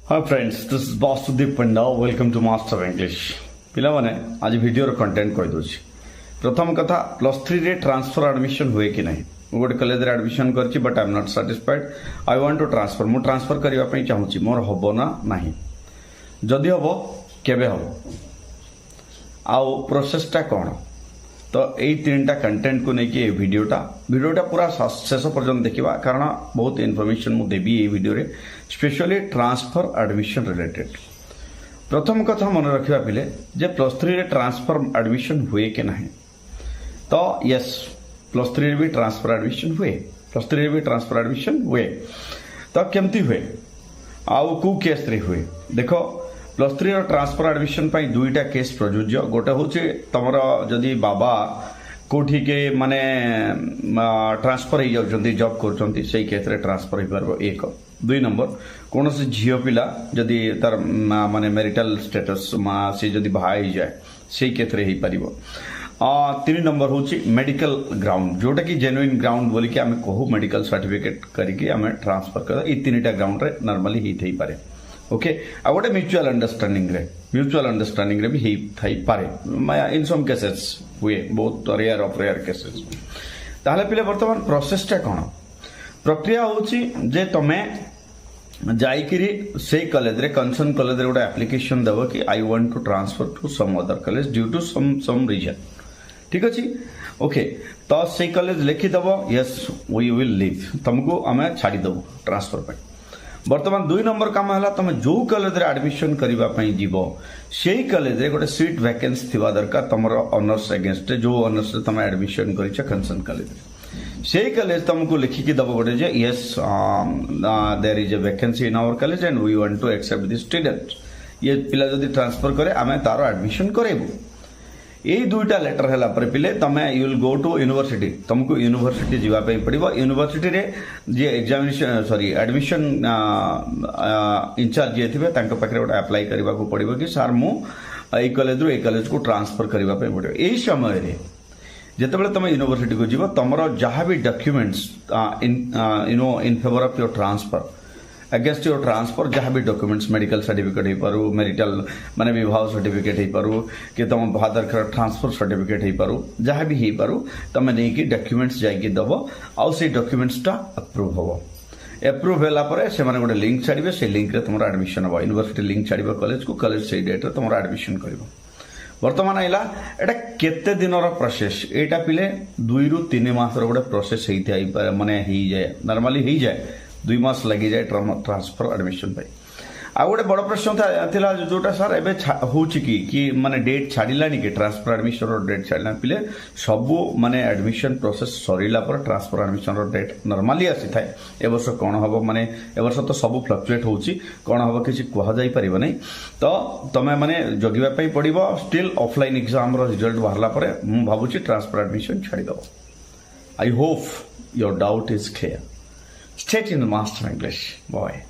Hi friends, this is Boss Sudeep Panda. Welcome to Master English. पिलाने आज video content कही दूसरी प्रथम कथा +3 रे ट्रांसफर एडमिशन हुए कि नहीं गोटे कॉलेज रे एडमिशन करछि but I am not satisfied I want to transfer मु ट्रांसफर करबा पई चाहूची मोर हबो ना नाही जदि हबो केबे हबो आउ प्रोसेसटा कोन तो यही तीन टा कंटेंट को लेकिन वीडियोटा पूरा शेष पर्यटन देखा कारण बहुत इनफॉरमेशन मु देबी ये वीडियो रे स्पेशली ट्रांसफर एडमिशन रिलेटेड प्रथम कथा मन रखा पिले जे +3 रे ट्रांसफर एडमिशन हुए कि नहीं तो यस +3 रे भी ट्रांसफर एडमिशन हुए +3 रे भी ट्रांसफर एडमिशन हुए तो केमती हुए आउ को केस रे हुए देखो +3 रो ट्रांसफर एडमिशन पाई दुईटा केस प्रযোज्य गोटे हूँ तुम जदि बाबा कोठी के माने ट्रांसफर हो जाउछंती जॉब करछंती सही केस रे ट्रांसफर हो पारबो एक दुई नंबर कौन से झील पिला जदि तार माने मैरिटल स्टेटस से जदि बाहा जाए सही केस रे हो पारिबो 3 नंबर हूँ मेडिकल ग्राउंड जोटा कि जेन्युइन ग्राउंड बोली कि आमे कहू मेडिकल सर्टिफिकेट करके आमे ट्रांसफर कर ई तीनटा ग्राउंड रे नॉर्मली ही थई पारे ओके आ गोटे म्यूचुअल अंडरस्टैंडिंग रे भी ही थई पारे इन सम केसेस हुए बहुत रेयर ऑफ रेयर केसेस ताहले पिले वर्तमान प्रोसेसटा कोन प्रक्रिया होची जे तमे जाइकिरी से कॉलेज रे कंसर्न कॉलेज रे गोटे एप्लिकेशन देबो कि I want to transfer to some other college due to some reason ठीक अछि ओके तो से कॉलेज लिखि देबो यस वी विल लीव तुमको हमें छाड़ी देबो ट्रांसफर पे वर्तमान 2 नंबर काम है तुम जो कॉलेज रे एडमिशन करने जीव से कॉलेज रे गोटे सीट वैकेंसी थिबा दरकार तुम ऑनर्स अगेंस्ट जो ऑनर्स रे तुम एडमिशन करिछ कंसर्न कॉलेज से कॉलेज तुमको लिखिकी दब गोटे जे yes there is a vacancy in our college and we want to accept this student ये पिला जदि ट्रांसफर करे आमे तारो एडमिशन करेबू यही दुईटा लेटर है पर पिले तमे you will go to university तुमको यूनिवर्सिटी जीवाई पड़ो यूनिवर्सिटी रे जे एग्जामिनेशन सॉरी एडमिशन इंचार्ज जे थे पाखे गोटे अप्लाई करने को पड़ो कि सार मु कॉलेज रू कॉलेज को ट्रांसफर करने पड़ो यही समय रे जितेबाला तुम यूनिवर्सिटी को जीव तुम जहाँ भी documents in favour of your transfer against your transfer जहाँ भी डॉक्यूमेंट्स मेडिकल सर्टिफिकेट हो पारू मेरिटल माने विवाह सर्टिफिकेट हो पारू कि तुम फादर का ट्रांसफर सर्टिफिकेट हो पारू जहाँ भी हो पारू तुम नहीं डॉक्यूमेंट्स जाइए दब आउ से डॉक्यूमेंट्सटा अप्रूव हम एप्रूव है से गोटे लिंक छाड़े से लिंक रे तुम एडमिशन हम यूनिवर्सिटी लिंक छाड़ कॉलेज को कॉलेज से डेट तुम एडमिशन कर वर्तमान आइला एटा केते दिन प्रोसेस एटा पिले 2 ରୁ 3 मास गोटे प्रोसेस माने ही जाए नॉर्मली ही जाए 2 मास लगी जाए ट्रांसफर एडमिशन पे आ गोटे बड़ प्रश्न था जोटा सर एबे होची कि माने डेट छाड़िलानी कि ट्रांसफर एडमिशन रो डेट छाड़िला पिले सबु माने एडमिशन प्रोसेस सरीला पर ट्रांसफर एडमिशन रो डेट नॉर्मली आसी थाए ए वर्ष कोन हबो माने ए वर्ष तो सब फ्लक्चुएट होची कोन हबो किछि कहा जाई परिबो नै तो तमे माने जगिबा पई पड़िबो स्टिल ऑफलाइन एग्जाम रो रिजल्ट बाहरला पर मु भाबुची ट्रांसफर एडमिशन छाड़ी दो I hope your doubt is clear Stay tuned to Master English. Bye.